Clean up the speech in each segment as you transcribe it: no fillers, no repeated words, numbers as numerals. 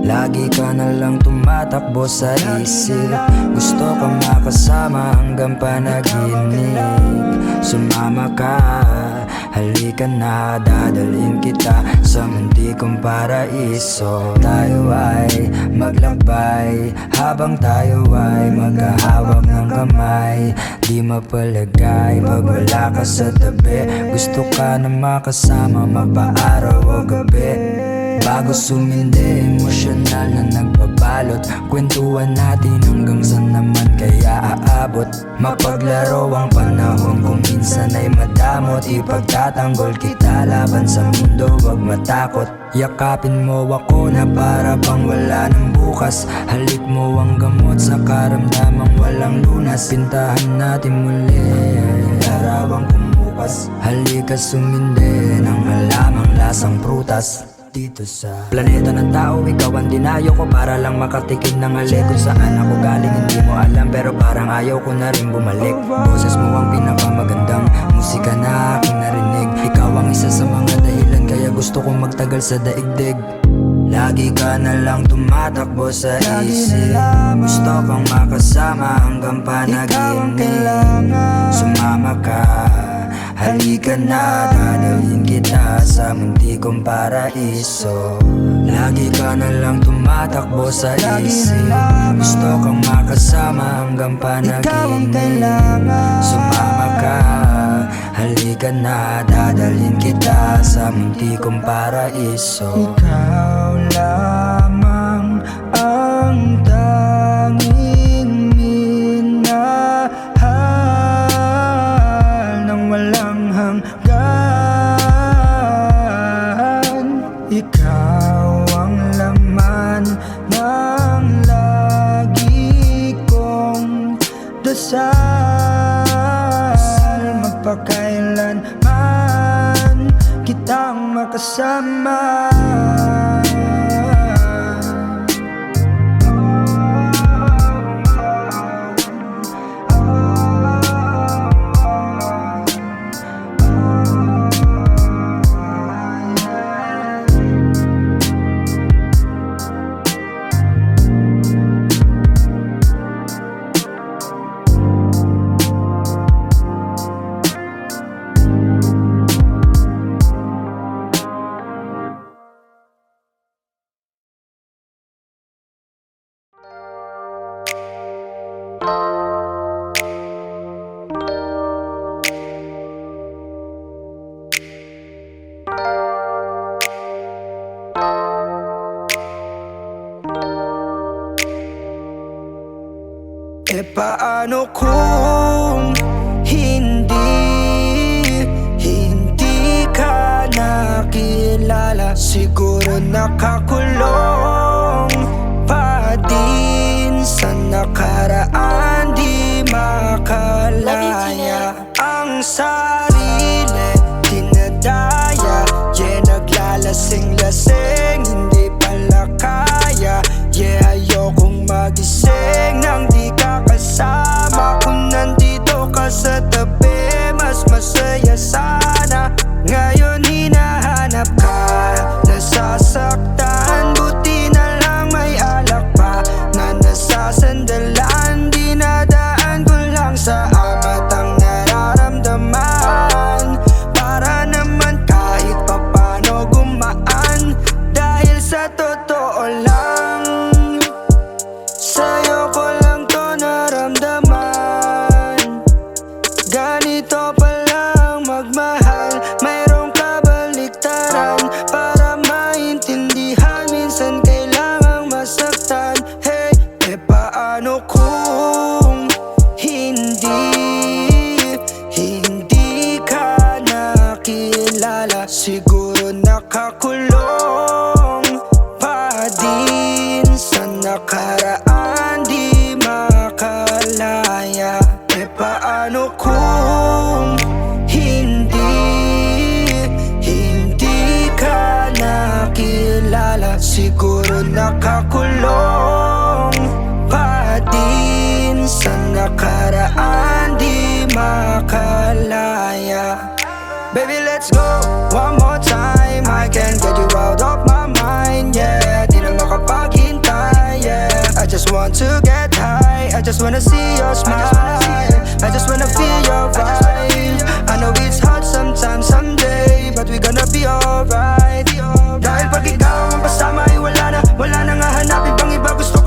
Lagi ka na lang tumatakbo sa isip. Gusto kang makasama hanggang panaginip. Sumama ka, halika na, dadalhin kita sa muntikong paraiso. Tayo ay maglakbay habang tayo ay magkahawak ng kamay. Di mapalagay pag wala ka sa tabi. Gusto ka na makasama magpa-araw o gabi. Bago sumindi, emosyonal na nagbabalot. Kwentuhan natin hanggang saan naman kaya aabot. Mapaglaro ang panahon kung minsan ay madamot. Ipagtatanggol kita laban sa mundo, wag matakot. Yakapin mo ako na para bang wala ng bukas. Halik mo ang gamot sa karamdamang walang lunas. Pintahan natin muli larawang kumupas. Halika sumindi ng halamang lasang prutas. Dito sa planeta ng tao, ikaw ang dinayo ko para lang makatikim ng halik. Kung saan ako galing hindi mo alam, pero parang ayaw ko na rin bumalik. Boses mo ang pinakamagandang musika na aking narinig. Ikaw ang isa sa mga dahilan kaya gusto kong magtagal sa daigdig. Lagi ka na lang tumatakbo sa isip. Gusto kang makasama hanggang panaginip. Sumama ka, halika na, dadalhin kita sa muntikong paraiso. Lagi ka na lang tumatakbo sa isip. Gusto kang makasama hanggang panaginip. Sumama ka, halika na, dadalhin kita sa muntikong paraiso. Ikaw lamang ang tanging minahal ng walang hanggan. Ikaw ang laman ng lagi kong dasal. Magpakailanman kitang makasama. Paano kung hindi ka nakilala? Siguro nakakulong pa din sa nakaraan. Di makalaya ang sarili, dinadaya. Yeah, naglalasing-lasing, hindi pala kaya. Yeah, ayokong magising nang di ka kasama. Kung nandito ka sa tabi, mas masaya sana. Ngayon hinahanap ka, nasasaktan. Buti na lang may alak pa na nasasandalan. Dinadaan ko lang sa amat ang nararamdaman, para naman kahit papano gumaan. Dahil sa totoo lang, sa'yo ko lang to naramdaman. Ganito palang magmahal, mayroong kabaliktaran. Para maintindihan, minsan kailangang masaktan. Hey, paano kung hindi ka nakilala? Siguro nakakulong pa din sa nakaraan. Di makalaya. Paano kung hindi ka nakilala? Siguro nakakulong pa din sa nakaraan. Di makalaya. Baby, let's go one more time. I can't get you out of my mind, yeah. Di na makapag wanna see your smile, I just wanna feel your vibe. I know it's hard sometimes, someday, but we gonna be alright. Dahil pag ikaw ang kasama ay wala na nga hanapin pang iba. Gusto ko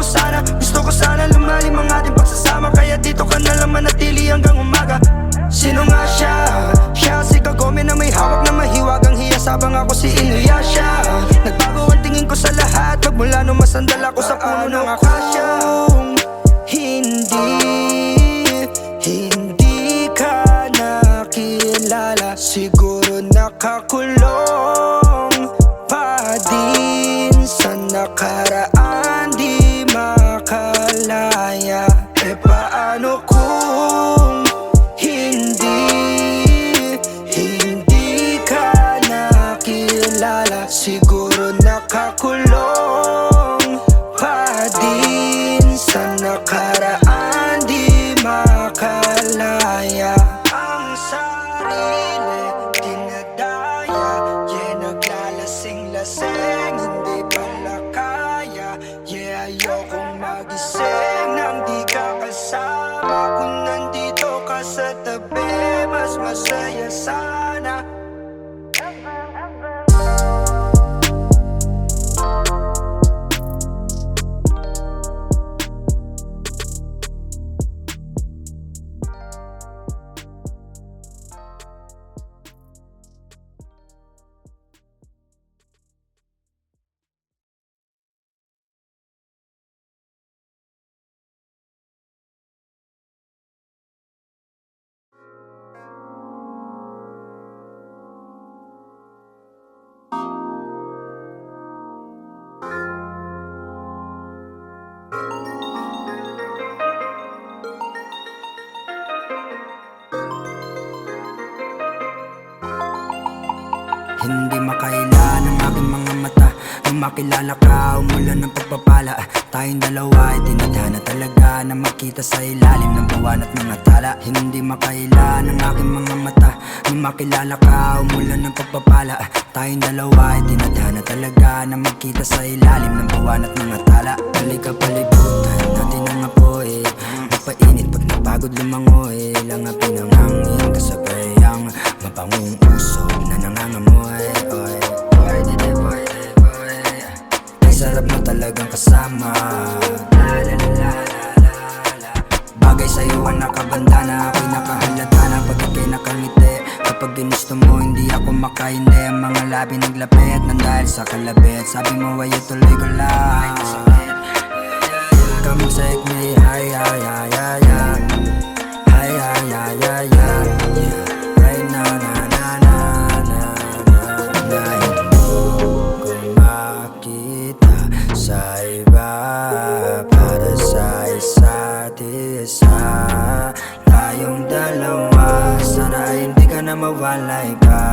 sana lumalim ang ating pagsasama. Kaya dito ka na lang manatili hanggang umaga. Sino nga siya? Siya si Kagome na may hawak na mahiwagang hiya. Sabang ako si Inuyasha. Nagbago ang tingin ko sa lahat magmula nung masandal ako sa puno ng akasya. Hindi ka nakilala, siguro nakakulong pa din sa nakaraan, di makalaya. E paano kung hindi ka nakilala, siguro nakakulong pa din sa nakaraan, di makalaya. Ang sarili dinadaya, naglalasing-lasing, hindi pala kaya. Ayokong magising nang di ka kasama. Kung nandito ka sa tabi, mas masaya sana. Hindi makaila ng aking mga mata nung makilala ka, umulan ng pagpapala. Tayong dalawa ay tinadhana talaga na makita sa ilalim ng buwan at mga tala. Hindi makaila ng aking mga mata nung makilala ka, umulan ng pagpapala. Tayong dalawa ay tinadhana talaga na makita sa ilalim ng buwan at mga tala. Halika palibutan natin ang apoy, mapainit pag napagod lumangoy. Langapin ang hangin kasabay ang mapangong usok na nangangamoy. Sarap mo talagang kasama. Bagay sa'yo ang nakabandana, ako'y nakahalata na pag ika'y nakangiti. Kapag ginusto mo hindi ako makahindi, ang mga labi naglapit nang dahil sa kalabit. Sabi mo ay ituloy ko lang. Come take me high, high, high, high, high. High, high, high, high, high. Right now, na, na, na, na, na, na. Sa iba, para sa isa't isa, tayong dalawa. Sana hindi ka na mawalay pa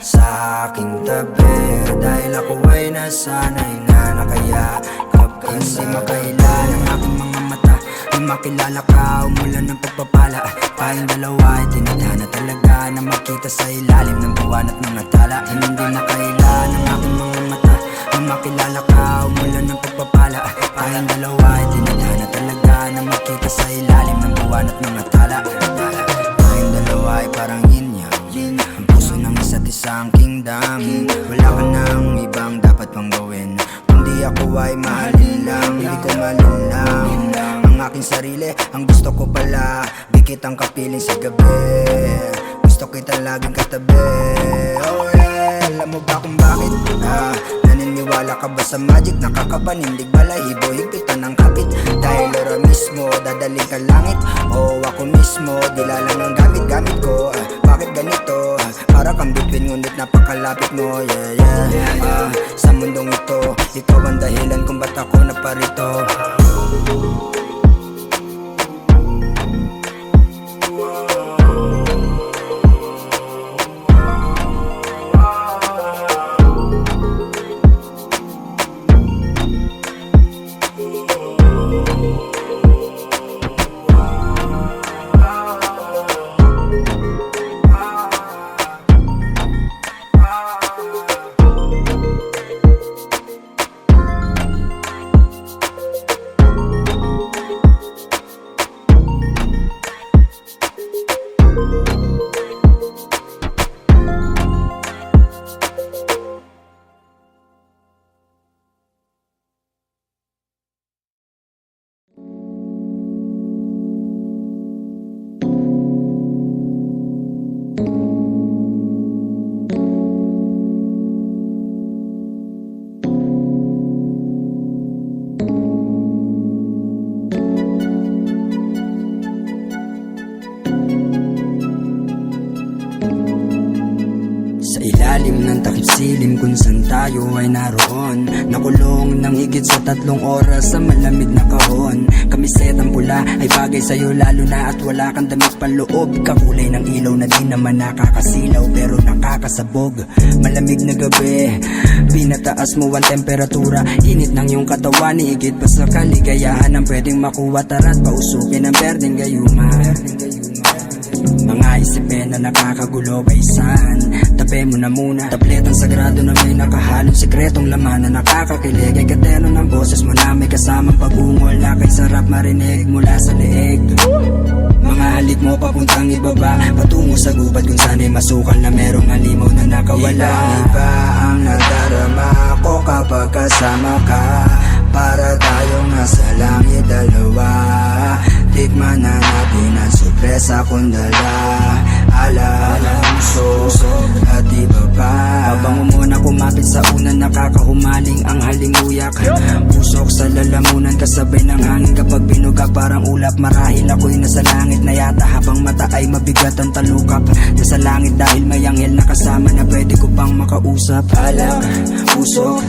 sa aking tabi, dahil ako ay nasanay na nakayakap ka. Hindi makaila ng aking mga mata nung makilala ka, umulan ng pagpapala. Tayong dalawa ay tinadhana talaga na makita sa ilalim ng buwan at mga tala. Hindi makaila ng aking mga mata nung makilala ka, umulan ng pagpapala. Tayong dalawa ay tinadhana talaga na makita sa ilalim ng buwan at mga tala. Tayong dalawa ay parang yin-yang, ang puso ng isa't isang kingdom. Wala ka nang ibang dapat pang gawin, kundi ako ay mahalin lang. Hindi ko malinlang ang aking sarili, ang gusto ko pala di kitang kapiling sa gabi. Gusto kita laging katabi. Oh yeah, alam mo ba kung bakit? Naniniwala ka ba sa magic? Nakakapanindig balahibo, higpitan ng kapit. Dahil ora mismo, dadaling ka langit. O ako mismo, dilalang ang gamit-gamit ko. Bakit ganito? Para kang bituin ngunit napakalapit mo. Yeah, yeah. Sa mundong ito, ikaw ang dahilan kung ba't ako naparito. tayo ay naroon, nakulong ng higit sa 3 oras sa malamig na kahon. Kamisetang pula ay bagay sa'yo lalo na at wala kang damit panloob. Kakulay ng ilaw na di naman nakakasilaw pero nakakasabog. Malamig na gabi, pinataas mo ang temperatura. Init ng iyong katawan, higit pa sa kaligayahan ang pwedeng makuha. Tara't pausukin ang berdeng gayuma. Mga isipin na nakakagulo kaysan, tabi mo na muna. Tabletang sagrado na may nakahalong sikretong laman na nakakakilig. Ay katero ng boses mo na may kasamang pagungol na kay sarap marinig mula sa leeg. Mga halik mo papuntang ibaba, patungo sa gubat kung sana'y masukal na merong halimaw na nakawala. Iba ang nadarama ko kapag kasama ka, para tayong nasa langit dalawa. Tikman na natin ang sorpresa kong dala. Ala, puso at iba pa. Habang umuna kumapit sa unan, nakakahumaling ang halimuyak. Pusok sa lalamunan kasabay ng hangin kapag binuga parang ulap. Marahil ako'y nasa langit na yata habang mata ay mabigat ang talukap. Nasa langit dahil may anghel na kasama na pwede ko pang makausap. Alak, pusok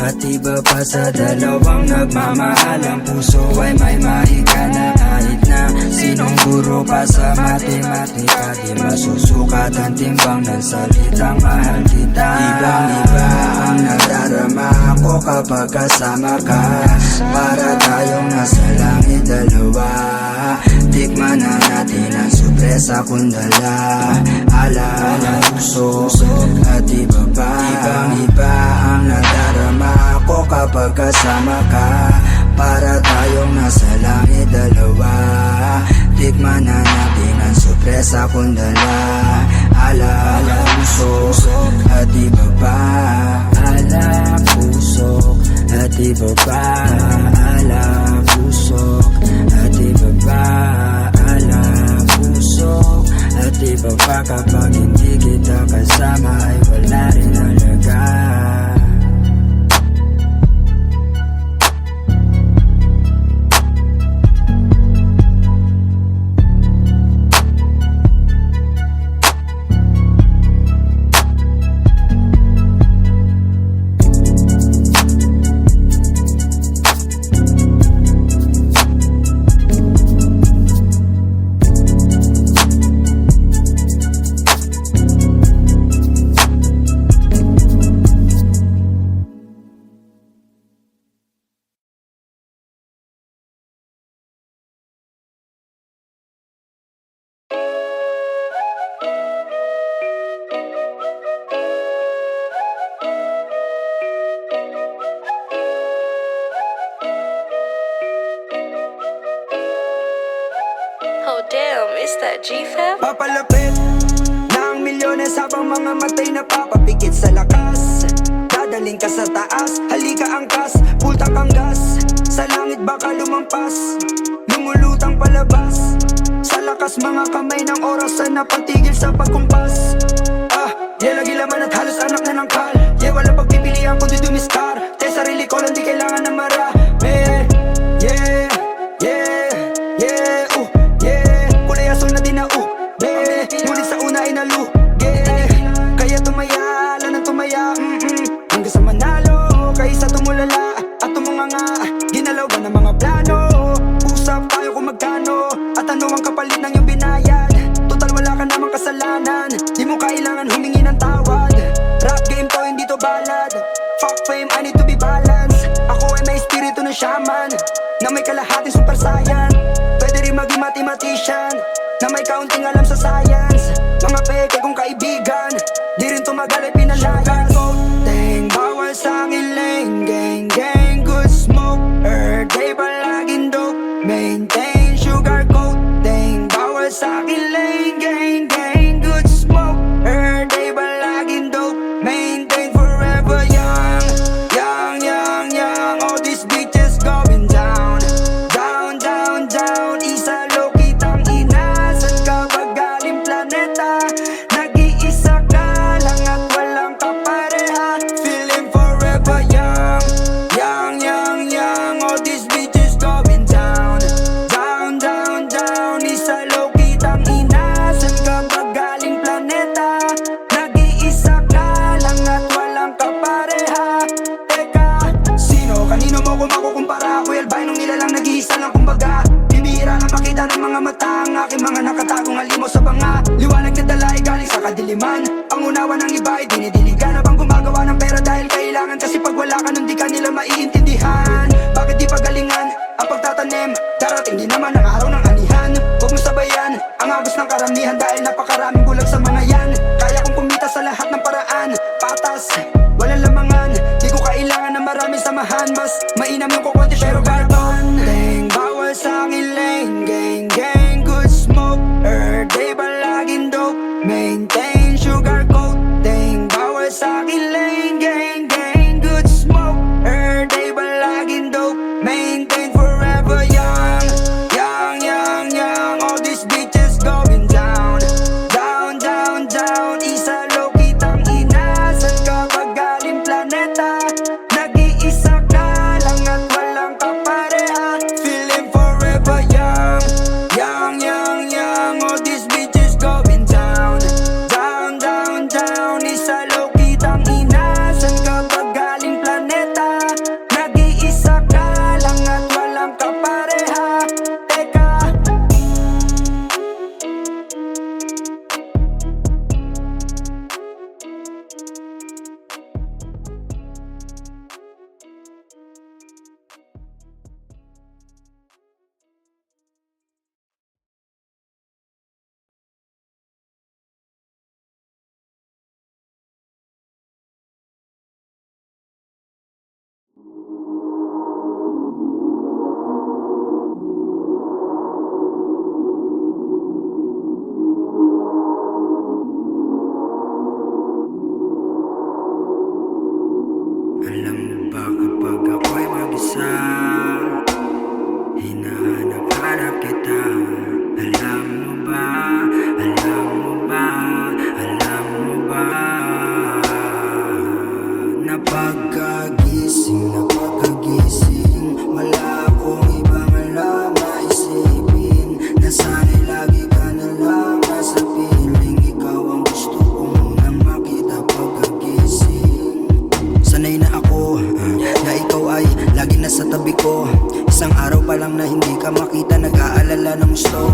at iba pa sa dalawang nagmamahal. Ang puso ay may mahigana kahit na sinong guro pa sa matematika. Di masusukat ang timbang ng salitang mahal kita. Ibang-iba ang nadarama ko kapag kasama ka, para tayong nasa langit dalawa. Tikman na natin ang sorpresa kong dala. Ala, puso at iba pa. Ibang-iba ang nadarama ko kapag kasama ka, para tayong nasa langit dalawa. Tikman na natin ang sorpresa kong dala. Ala, puso at iba pa. Ala, pusok at iba pa. Ala, pusok at iba pa. Ala, pusok at iba pa. Kapag hindi kita kasama ay wala rin halaga. Oh damn, is that G-Fab? Papalapit ng milyones habang mga matay na papapikit sa lakas. Dadaling ka sa taas, halika angkas, pulta kang gas. Sa langit baka lumampas, lumulutang palabas. Sa lakas mga kamay ng orasan na patigil sa pagkumpas. Lagi laman at halos anak na ng kal. Wala pagpipilian kundi dumiskar. Te sarili ko lang di kailangan na marami. Kulay asul na di na ngunit sa una ay nalugi. Kaya tumaya, lang tumaya hanggang sa manalo, kaysa tumulala at tumunganga. Ginalawan ng mga plano, usap tayo kung magkano at ano ang kapalit ng iyong binayad. Total wala ka namang kasalanan, di mo kailangan humingi ng tawad. Rap game to, hindi to balad. Fuck fame, I need to be balanced. Ako ay may espiritu ng shaman na may kalahating super saiyan. Pwede rin maging mathematician na may kaunting alam sa science. Mga peke kong kaibigan, di rin tumagal ay pinalayas. Sugarcoating, bawal sa kiling. Gang gang, good smoke, day palaging dope. Maintain sugarcoating, bawal sa kiling. Gang gang, good smoke, day palaging dope. Maintain forever young, young, young, young. All these bitches going down, down, down, down. Isa lo kitang ina, saan ka ba galing plan? Kanino mo ko makukumpara? Ako'y albino, nilalang nag-iisa lang kumbaga. Bibihira na makita ng mga mata ang aking mga nakatagong alimo sa banga. Liwanag na dala ay galing sa kadiliman. Ang unawa ng iba ay dinidiligan. Habang gumagawa ng pera dahil kailangan. Kasi pag wala ka nun di ka nila maiintindihan. Bakit di pagalingan ang pagtatanim? Darating din naman ang araw ng anihan. Huwag mo sabayan ang agos ng karamihan. Dahil napakaraming bulag sa mga yan. Kaya kong kumita sa lahat ng paraan. Patas, walang lamangan. Di ko kailangan ng maraming samahan. Mas mainam yung kukunti pero carbon. Dang, bawal sa akin lane. Gang, gang, good smoke. Day ba laging dope? Maintain sugar coat. Dang, bawal sa akin lane. Gang, gang, good smoke. Day ba laging dope? Maintain forever young. Young, young, young. All these bitches going down. Down, down, down. Isa low kitang inasan kapag galing planeta. Nag-iisa ka lang at walang kapareha. Feeling forever young. Young, young, young. All these bitches going down. Down, down, down. Isa low kitang inasan kapag galing planeta. Nag-iisa ka lang at walang kapareha. Teka. Alam mo ba kapag ako'y mag-isa, hinahanap-hanap kita. Alam mo ba, alam mo ba, alam mo ba, na pagkagising, wala akong ibang alam na isipin. Nasanay lagi ka na lang nasa piling. Ikaw ang gusto ko munang makita pagkagising. Sanay na ako na ikaw ay lagi nasa tabi ko. Isang araw pa lang na hindi ka makita, nag-aalala ng gusto.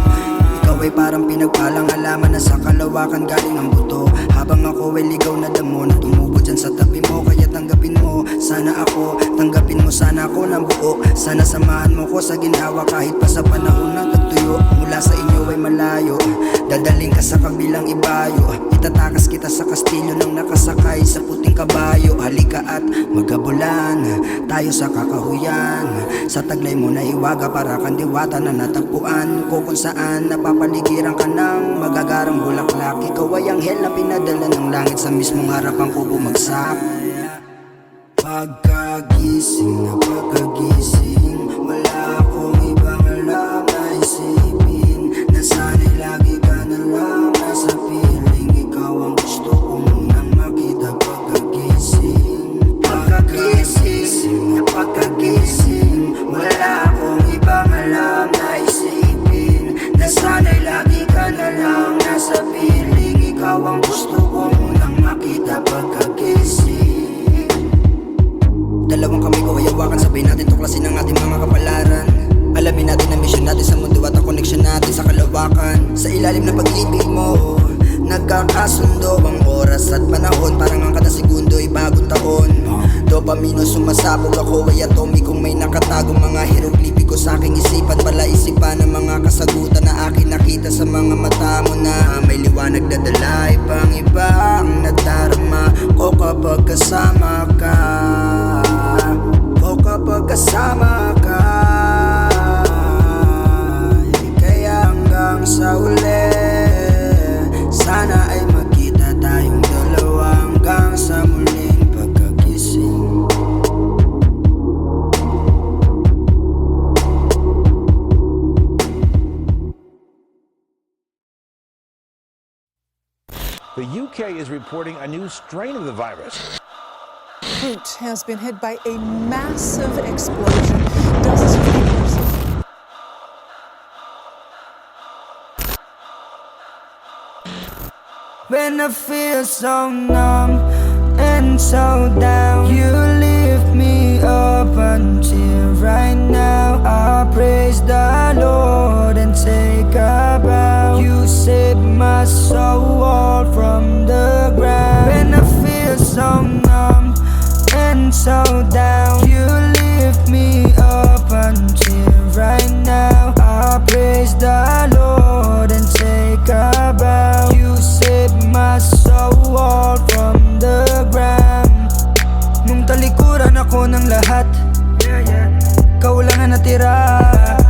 Ikaw ay parang pinagpalang alaman na sa kalawakan galing ang buto. Habang ako ay ligaw na damo na tumubo dyan sa tabi mo. Kaya tanggapin mo, sana ako, tanggapin mo sana ako ng buo. Sana samahan mo ko sa ginawa kahit pa sa panahon ng tagtuyo. Mula sa inyo ay malayo, dadaling ka sa kabilang ibayo. Itatakas kita sa kastilyo ng nakasakay sa puting kabayo. Halika at magabulan tayo sa kakahuyan. Sa taglay mo na iwaga para kang diwata na natagpuan ko kung saan napapaligiran ka ng magagarang bulaklak. Ikaw ay anghel na pinadala ng langit sa mismong harapan ko bumagsak. Pagkagising, wala akong ibang alam na isipin. Nasanay lagi ka na lang nasa piling. Ikaw ang gusto ko munang makita pagkagising. Pagkagising, wala akong ibang alam na isipin. Nasanay lagi ka na lang nasa piling. Ikaw ang gusto ko munang makita pagkagising. Dalawang kamay ko ay hawakan, sabay natin tuklasin ang ating mga kapalaran. Alamin natin ang mission natin sa mundo at ang connection natin sa kalawakan. Sa ilalim ng pag-ibig mo, nagkakasundo ang oras at panahon. Parang ang kada segundo ay bagong taon. Dopamino sumasabog, ako ay atomikong may nakatagong mga hieroglipiko sa aking isipan. Palaisipan ng mga kasagutan na akin nakita sa mga mata mo na may liwanag na dala. Ibang iba ang nadarama ko kapag kasama ka. Kapag kasama ka, kaya hanggang sa uli, sana ay magkita tayong dalawa hanggang sa muling pagkagising. The UK is reporting a new strain of the virus. Beirut has been hit by a massive explosion. Dozens of people. When I feel so numb and so down, you lift me up until so numb and so down. You lift me up until right now. I praise the Lord and take a bow. You saved my soul from the ground. Nung talikuran ako ng lahat, ikaw lang ang natira.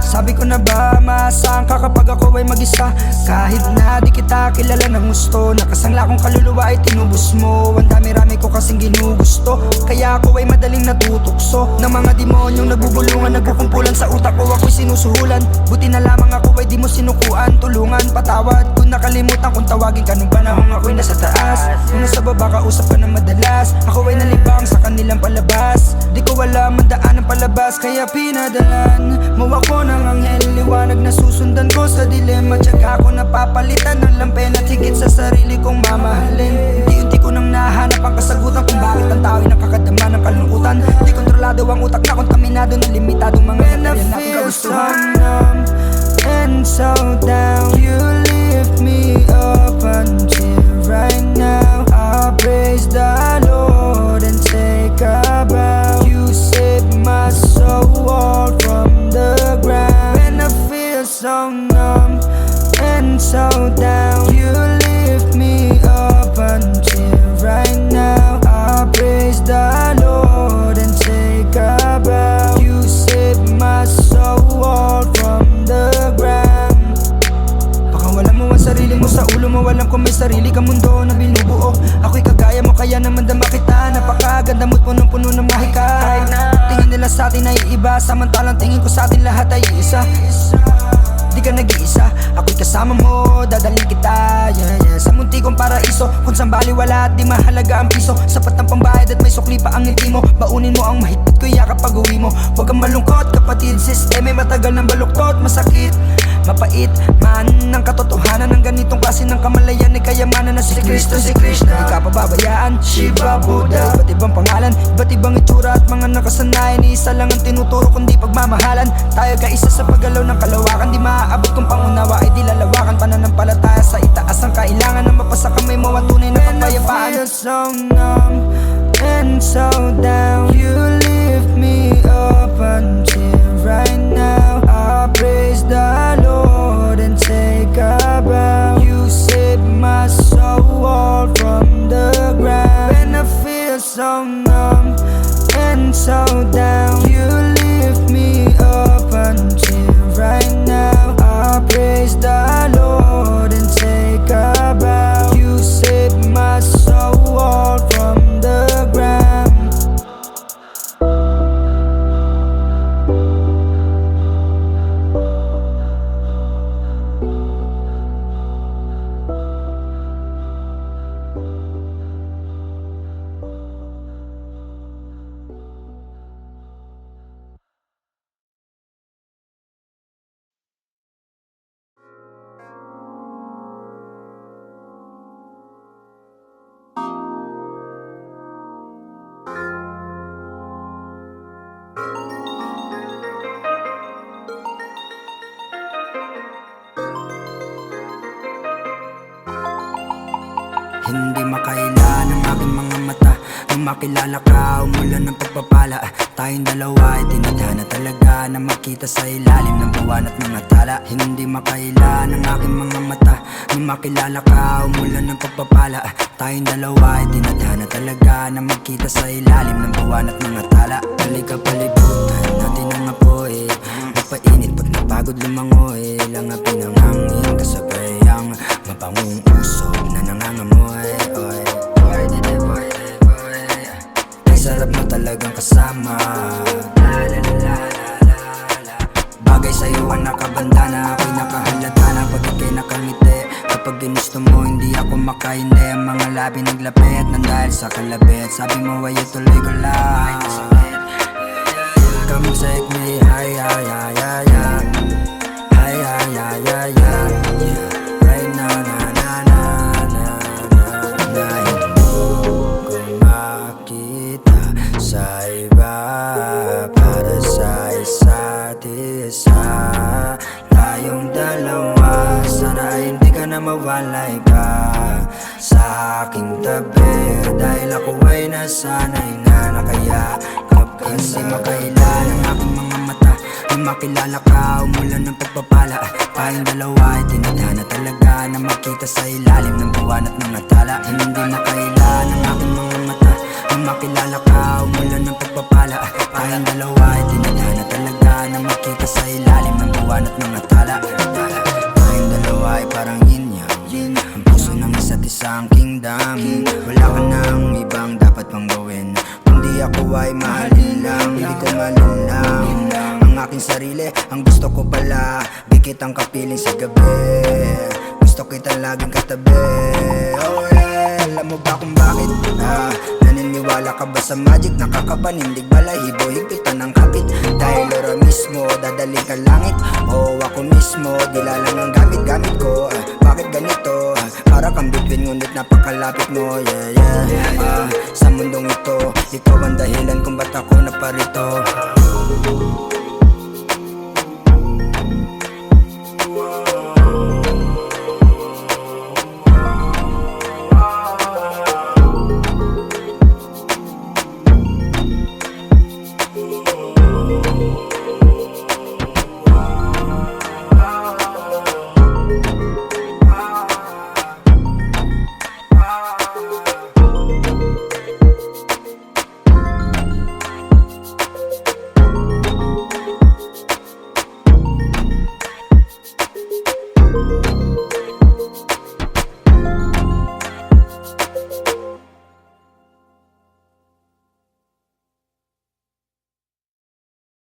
Sabi ko na ba, maasahan ka kapag ako ay mag-isa. Kahit na di kita kilala ng gusto, nakasangla kong kaluluwa ay tinubos mo. Ang dami-rami ko kasing ginugusto, kaya ako ay madaling natutukso ng mga demonyong nagbubulungan, nagkukumpulan sa utak ko, ako'y sinusuhulan. Buti na lamang ako ay di mo sinukuan. Tulungan, patawad, kung nakalimutan kung tawagin ka nung panahong ako'y nasa taas. Kung nasa baba ka, usap ka na madalas. Ako ay nalibang sa kanilang palabas. Di ko alam ang daan ng palabas, kaya pinadalan mo ako ng anghel. Liwanag na susundan ko sa dilim, at syaga ako napapalitan ng lampen at higit sa sarili kong mamahalin. Unti-unti ko nang nahanap ang kasagutan kung bakit ang tao ay nakakadama ng kalungkutan. Di kontrolado ang utak na kontaminado ng limitadong mga nakaryan na kagustuhan. And so down, you lift me up until right now. I praise the Lord and take a bow. You saved my soul from the ground. When I feel so numb and so down, you lift me up until right now. I praise the Lord and take a bow. You saved my soul from the ground. Baka wala mo ang sarili mo sa ulo mo, walang kung may sarili ka mundo na binubuo. Ako'y kagaya mo, kaya naman dama kita. Napakaganda mo't punong-puno ng mahika. Tingin nila sa atin ay iba, samantalang tingin ko sa atin lahat ay isa. Di ka nag-iisa, ako'y kasama mo, dadalhin kita, yeah. Sa munti kong paraiso, kung saan baliwala at di mahalaga ang piso. Sapat ng pambayad at may sukli pa ang ngiti mo. Baunin mo ang mahigpit ko, yakap pag-uwi mo. Huwag kang malungkot kapatid, sisteme matagal ng baluktot. Masakit, mapait, man ng katotohanan ng ganitong klase ng kamalayan ay kayamanan na si Kristo, si Krishna. Di ka pababayaan, Shiva, Buddha. Iba't ibang pangalan, iba't ibang itsura at mga nakasanayan. Isa lang ang tinuturo kundi pagmamahalan. Tayo kaisa sa paggalaw ng kalawakan, di maaabot kung pangunawa ay di lalawakan. Pananampalataya sa itaas ang kailangan na mapasa kamay mo ang tunay na kapayapaan. When I feel so numb and so down, you lift me up until right now. I praise the Lord and take a bow. You saved my soul from the ground. When I feel so numb and so down, you lift me up until right now. I praise the Lord and take a bow. You saved my soul from the ground. Hindi makaila ng aking mga mata nung makilala ka, umulan ng pagpapala. Tayong dalawa ay tinadhana talaga na makita sa ilalim ng buwan at mga tala. Hindi makaila ng aking mga mata nung makilala ka, umulan ng pagpapala. Tayong dalawa ay tinadhana talaga na makita sa ilalim ng buwan at mga tala. Halika palibutan natin ang apoy, mapainit pag napagod lumangoy. Langapin ang hangin kasabay ang mapangong usok na nangangamoy. Ay sarap mo talagang kasama. Bagay sa'yo ang nakabandana, ako'y nakahalata na pag ika'y nakangiti. Kapag ginusto mo hindi ako makahindi, ang mga labi naglapit nang dahil sa kalabit. Sabi mo ay ituloy ko lang. Come take me higher, yeah, yeah, yeah. Higher, yeah, yeah, yeah. Right now, na na na na na. Na hindi ko makita sa iba, para sa isa't isa. Tayong dalawa, sana hindi ka na mawalay pa sa aking tabi. Dahil ako ay nasanay na nakayakap ka. Hindi makailan ang aking mga mata. Nang makilala ka, umulan ng pagpapala. Tayong dalawa ay tinadhana talaga na makita sa ilalim ng buwan at mga tala. Hindi makailan ang aking mga mata. Nang makilala ka, umulan ng pagpapala. Tayong dalawa ay tinadhana talaga na makita sa ilalim ng buwan at mga tala. Tayong dalawa ay parang yin-yang, ang puso ng isa't isang kingdom. Wala ka nang ibang dapat pang gawin, kundi ako ay mahalin lang. Hindi ko malinlang ang aking sarili, ang gusto ko pala dikit ang kapiling sa gabi. Gusto kita laging katabi. Oh yeah, alam mo ba kung bakit? Naniniwala ka ba sa magic? Nakakapanindig balahibo, higpitan ng kapit. Dahil ora mismo, dadaling ka langit. O ako mismo, dilalang ang gamit-gamit ko. Bakit ganito? Para kang bituin ngunit napakalapit mo. Yeah, yeah. Sa mundong ito, ikaw ang dahilan kung ba't ako naparito.